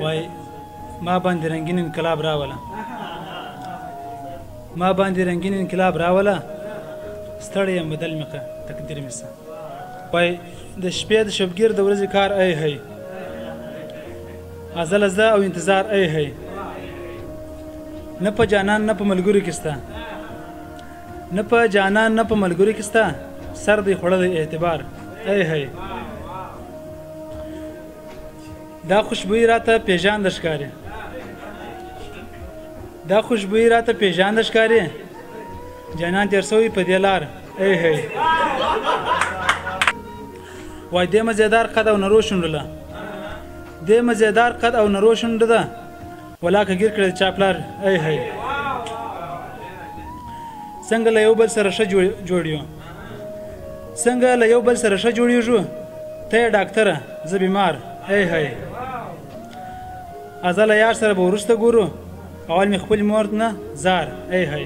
وای ما باندې رنګین انقلاب راوله ما باندې رنګین انقلاب راوله ستړی یم بدل مې که تقدیر مې څه وای د شپې د شبګیر د ورځې کار ای هی ازله زه او انتظار ای هی نه په جانان نه په ملګرو کې ستا نه په جانان نه په ملګرو کې ستا سر دی خوړلی اعتبار ای هی دا خوشبویي راته پیژانده ښکاري دا خوشبویي راته پیژانده ښکاري جانان تېر سوی په دې لار ای هی وای دې مزېدار قد او نرو شونډله دې مزېدار قد او نرو شونډه ده ولاکه ګیر کړی د چا پلار ای هی څنګه له یو بل سره ښه جوړ یو څنګه له یو بل سره ښه جوړېږو ته یې ډاکټره زه بیمار ای هی ازه له یار سره به وروسته ګورو اول مې خپلې مور نه زار ای هی